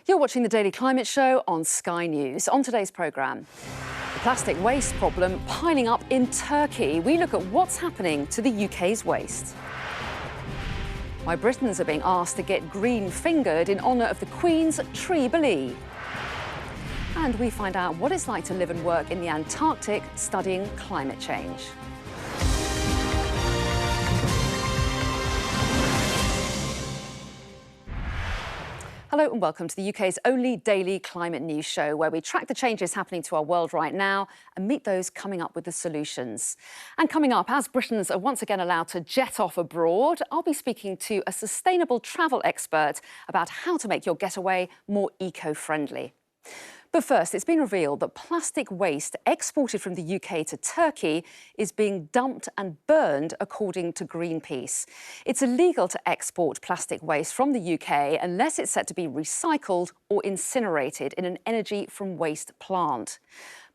You're watching the Daily Climate Show on Sky News. On today's programme, the plastic waste problem piling up in Turkey. We look at what's happening to the UK's waste. Why Britons are being asked to get green-fingered in honour of the Queen's jubilee. And we find out what it's like to live and work in the Antarctic studying climate change. Hello and welcome to the UK's only daily climate news show, where we track the changes happening to our world right now and meet those coming up with the solutions. And coming up, as Britons are once again allowed to jet off abroad, I'll be speaking to a sustainable travel expert about how to make your getaway more eco-friendly. But first, it's been revealed that plastic waste exported from the UK to Turkey is being dumped and burned, according to Greenpeace. It's illegal to export plastic waste from the UK unless it's set to be recycled or incinerated in an energy from waste plant.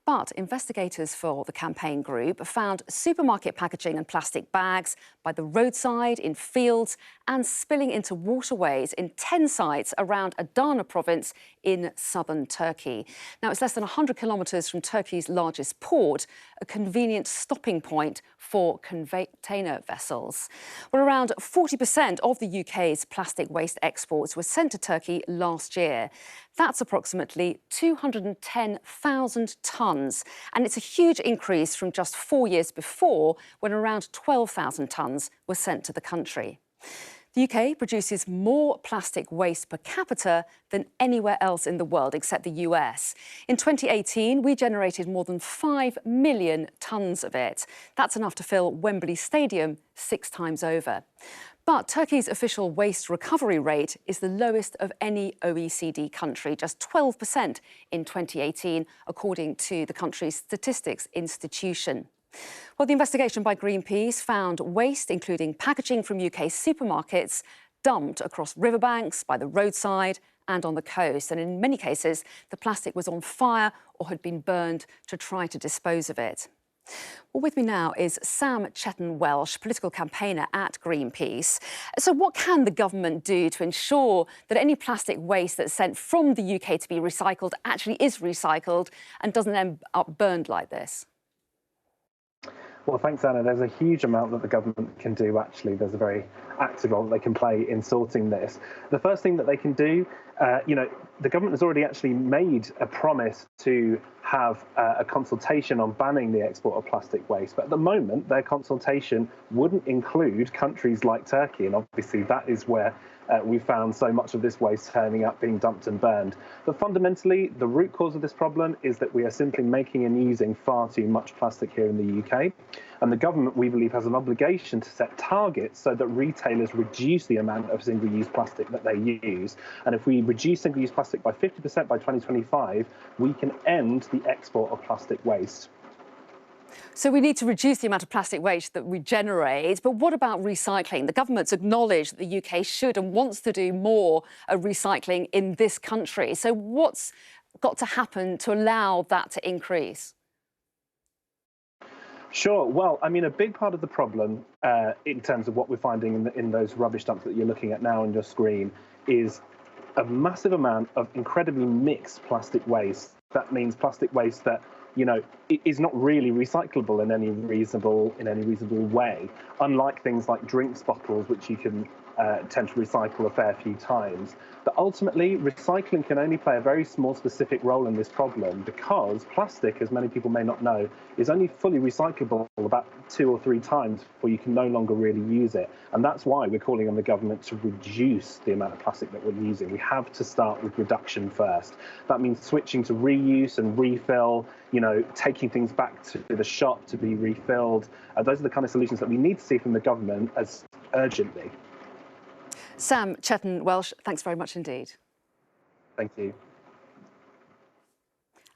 But investigators for the campaign group found supermarket packaging and plastic bags by the roadside, in fields and spilling into waterways in 10 sites around Adana province in southern Turkey. Now, it's less than 100 kilometres from Turkey's largest port, a convenient stopping point for container vessels. Well, around 40% of the UK's plastic waste exports were sent to Turkey last year. That's approximately 210,000 tonnes, and it's a huge increase from just 4 years before, when around 12,000 tonnes were sent to the country. The UK produces more plastic waste per capita than anywhere else in the world except the US. In 2018, we generated more than 5 million tonnes of it. That's enough to fill Wembley Stadium 6 times over. But Turkey's official waste recovery rate is the lowest of any OECD country, just 12% in 2018, according to the country's statistics institution. Well, the investigation by Greenpeace found waste, including packaging from UK supermarkets, dumped across riverbanks, by the roadside and on the coast. And in many cases, the plastic was on fire or had been burned to try to dispose of it. Well, with me now is Sam Chetton-Welsh, political campaigner at Greenpeace. So what can the government do to ensure that any plastic waste that's sent from the UK to be recycled actually is recycled and doesn't end up burned like this? Well, thanks, Anna. There's a huge amount that the government can do, actually. There's a very active role that they can play in sorting this. The first thing that they can do, the government has already actually made a promise to have a consultation on banning the export of plastic waste. But at the moment, their consultation wouldn't include countries like Turkey. And obviously, that is where we found so much of this waste turning up, being dumped and burned. But fundamentally, the root cause of this problem is that we are simply making and using far too much plastic here in the UK. And the government, we believe, has an obligation to set targets so that retailers reduce the amount of single-use plastic that they use. And if we reduce single-use plastic by 50% by 2025, we can end the export of plastic waste. So we need to reduce the amount of plastic waste that we generate. But what about recycling? The government's acknowledged that the UK should and wants to do more recycling in this country. So what's got to happen to allow that to increase? Sure. Well, I mean, a big part of the problem in terms of what we're finding in those rubbish dumps that you're looking at now on your screen is a massive amount of incredibly mixed plastic waste. That means plastic waste that it is not really recyclable in any reasonable way, unlike things like drinks bottles, which you can tend to recycle a fair few times. But ultimately, recycling can only play a very small specific role in this problem, because plastic, as many people may not know, is only fully recyclable about 2 or 3 times before you can no longer really use it. And that's why we're calling on the government to reduce the amount of plastic that we're using. We have to start with reduction first. That means switching to reuse and refill, taking things back to the shop to be refilled. Those are the kind of solutions that we need to see from the government as urgently. Sam Chetton-Welsh, thanks very much indeed. Thank you.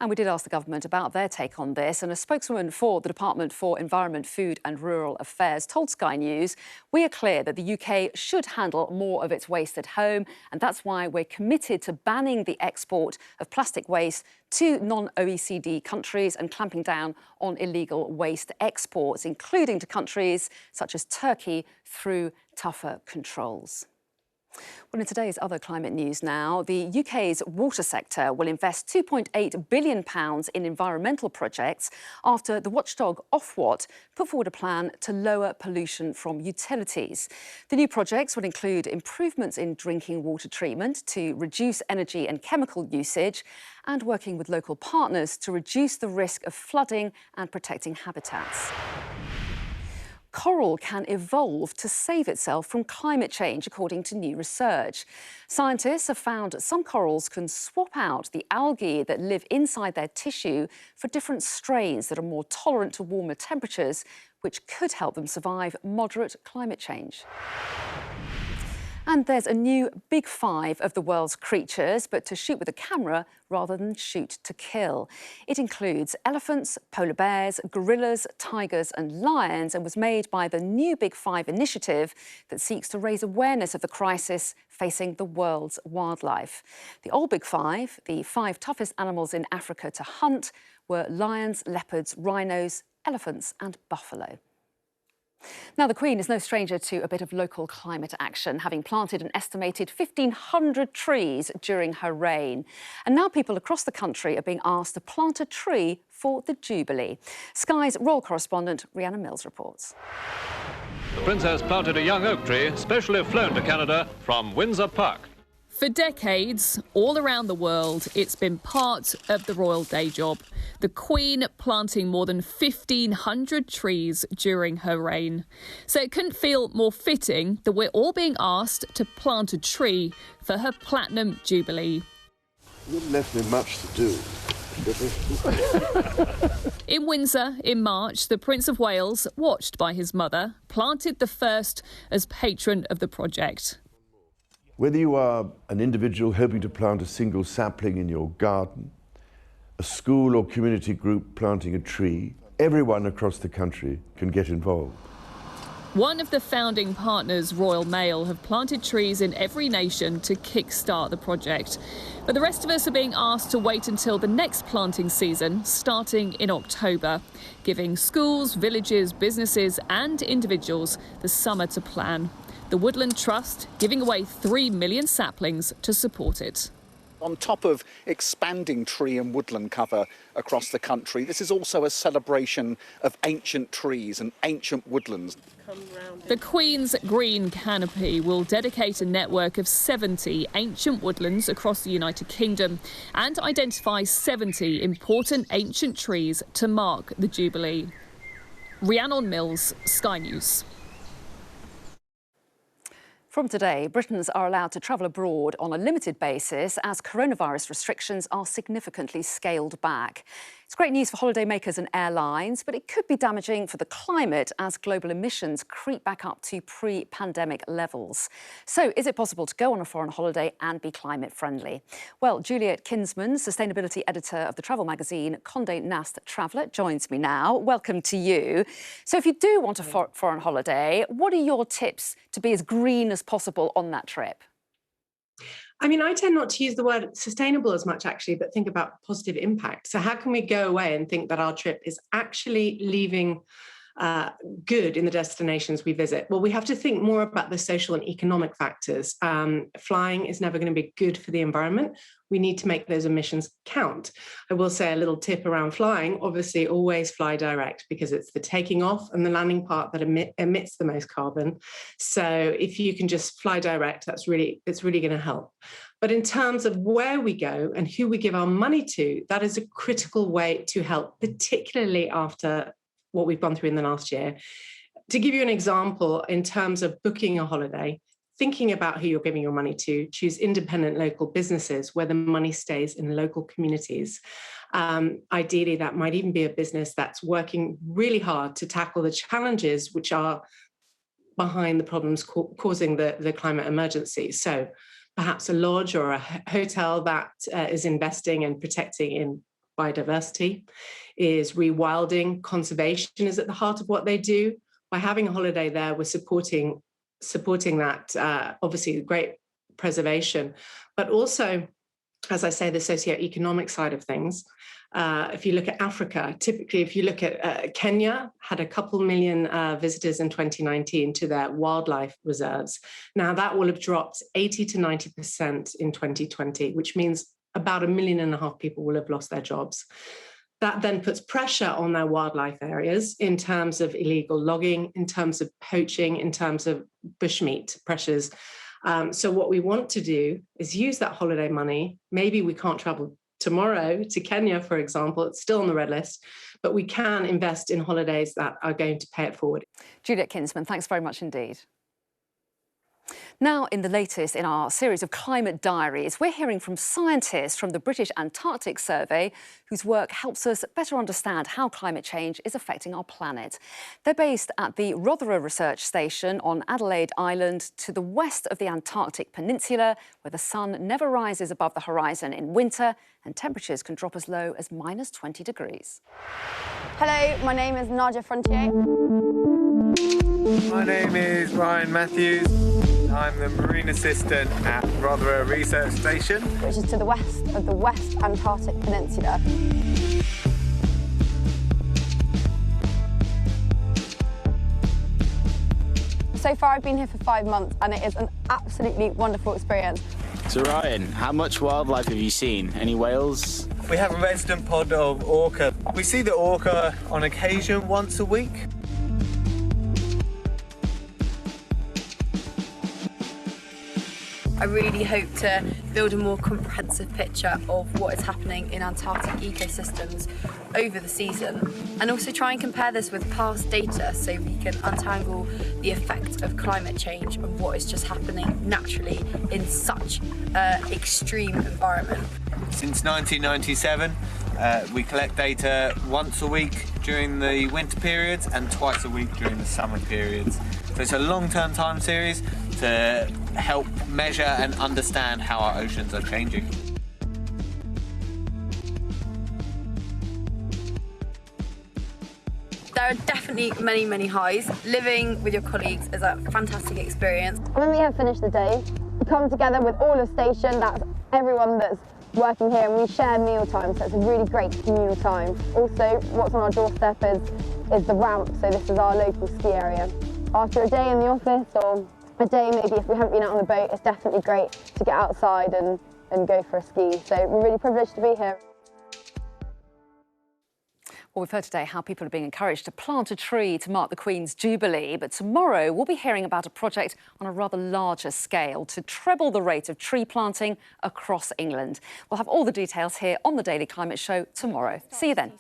And we did ask the government about their take on this, and a spokeswoman for the Department for Environment, Food and Rural Affairs told Sky News, "We are clear that the UK should handle more of its waste at home, and that's why we're committed to banning the export of plastic waste to non-OECD countries and clamping down on illegal waste exports, including to countries such as Turkey, through tougher controls." Well, in today's other climate news now, the UK's water sector will invest £2.8 billion in environmental projects after the watchdog Ofwat put forward a plan to lower pollution from utilities. The new projects will include improvements in drinking water treatment to reduce energy and chemical usage and working with local partners to reduce the risk of flooding and protecting habitats. Coral can evolve to save itself from climate change, according to new research. Scientists have found some corals can swap out the algae that live inside their tissue for different strains that are more tolerant to warmer temperatures, which could help them survive moderate climate change. And there's a new big five of the world's creatures, but to shoot with a camera rather than shoot to kill. It includes elephants, polar bears, gorillas, tigers and lions, and was made by the New Big Five initiative that seeks to raise awareness of the crisis facing the world's wildlife. The old Big Five, the five toughest animals in Africa to hunt, were lions, leopards, rhinos, elephants and buffalo. Now, the Queen is no stranger to a bit of local climate action, having planted an estimated 1,500 trees during her reign. And now people across the country are being asked to plant a tree for the Jubilee. Sky's royal correspondent Rhiannon Mills reports. The Princess planted a young oak tree specially flown to Canada from Windsor Park. For decades, all around the world, it's been part of the royal day job. The Queen planting more than 1,500 trees during her reign. So it couldn't feel more fitting that we're all being asked to plant a tree for her Platinum Jubilee. You haven't left me much to do. In Windsor, in March, the Prince of Wales, watched by his mother, planted the first as patron of the project. Whether you are an individual hoping to plant a single sapling in your garden, a school or community group planting a tree, everyone across the country can get involved. One of the founding partners, Royal Mail, have planted trees in every nation to kick-start the project. But the rest of us are being asked to wait until the next planting season, starting in October, giving schools, villages, businesses and individuals the summer to plan. The Woodland Trust giving away 3 million saplings to support it. On top of expanding tree and woodland cover across the country, this is also a celebration of ancient trees and ancient woodlands. The Queen's Green Canopy will dedicate a network of 70 ancient woodlands across the United Kingdom and identify 70 important ancient trees to mark the Jubilee. Rhiannon Mills, Sky News. From today, Britons are allowed to travel abroad on a limited basis as coronavirus restrictions are significantly scaled back. It's great news for holidaymakers and airlines, but it could be damaging for the climate as global emissions creep back up to pre-pandemic levels. So is it possible to go on a foreign holiday and be climate friendly? Well, Juliet Kinsman, sustainability editor of the travel magazine Condé Nast Traveller, joins me now. Welcome to you. So if you do want a foreign holiday, what are your tips to be as green as possible on that trip? I mean, I tend not to use the word sustainable as much, actually, but think about positive impact. So how can we go away and think that our trip is actually leaving good in the destinations we visit? Well, we have to think more about the social and economic factors. Flying is never going to be good for the environment. We need to make those emissions count. I will say a little tip around flying. Obviously, always fly direct because it's the taking off and the landing part that emits the most carbon. So if you can just fly direct, it's really going to help. But in terms of where we go and who we give our money to, that is a critical way to help, particularly after what we've gone through in the last year. To give you an example, in terms of booking a holiday, thinking about who you're giving your money to, choose independent local businesses where the money stays in local communities. Ideally, that might even be a business that's working really hard to tackle the challenges which are behind the problems causing the climate emergency. So perhaps a lodge or a hotel that is investing and protecting in biodiversity, is rewilding, conservation is at the heart of what they do. By having a holiday there, we're supporting that, obviously great preservation, but also, as I say, the socioeconomic side of things. If you look at Africa, typically, if you look at Kenya, had a couple million visitors in 2019 to their wildlife reserves. Now that will have dropped 80 to 90% in 2020, which means about 1.5 million people will have lost their jobs. That then puts pressure on their wildlife areas in terms of illegal logging, in terms of poaching, in terms of bushmeat pressures. So what we want to do is use that holiday money. Maybe we can't travel tomorrow to Kenya, for example, it's still on the red list, but we can invest in holidays that are going to pay it forward. Juliet Kinsman, thanks very much indeed. Now, in the latest in our series of climate diaries, we're hearing from scientists from the British Antarctic Survey, whose work helps us better understand how climate change is affecting our planet. They're based at the Rothera Research Station on Adelaide Island, to the west of the Antarctic Peninsula, where the sun never rises above the horizon in winter and temperatures can drop as low as -20 degrees. Hello, my name is Nadia Frontier. My name is Ryan Matthews. I'm the Marine Assistant at Rothera Research Station, Which is to the west of the West Antarctic Peninsula. So far I've been here for 5 months and it is an absolutely wonderful experience. So Ryan, how much wildlife have you seen? Any whales? We have a resident pod of orca. We see the orca on occasion once a week. I really hope to build a more comprehensive picture of what is happening in Antarctic ecosystems over the season, and also try and compare this with past data so we can untangle the effect of climate change and what is just happening naturally in such an extreme environment. Since 1997, we collect data once a week during the winter periods and twice a week during the summer periods. So it's a long-term time series to help measure and understand how our oceans are changing. There are definitely many, many highs. Living with your colleagues is a fantastic experience. When we have finished the day, we come together with all of station, that's everyone that's working here, and we share meal time, so it's a really great communal time. Also, what's on our doorstep is the ramp, so this is our local ski area. After a day in the office, or a day maybe if we haven't been out on the boat, it's definitely great to get outside and go for a ski. So we're really privileged to be here. Well, we've heard today how people are being encouraged to plant a tree to mark the Queen's Jubilee, but tomorrow we'll be hearing about a project on a rather larger scale to treble the rate of tree planting across England. We'll have all the details here on the Daily Climate Show tomorrow. See you then.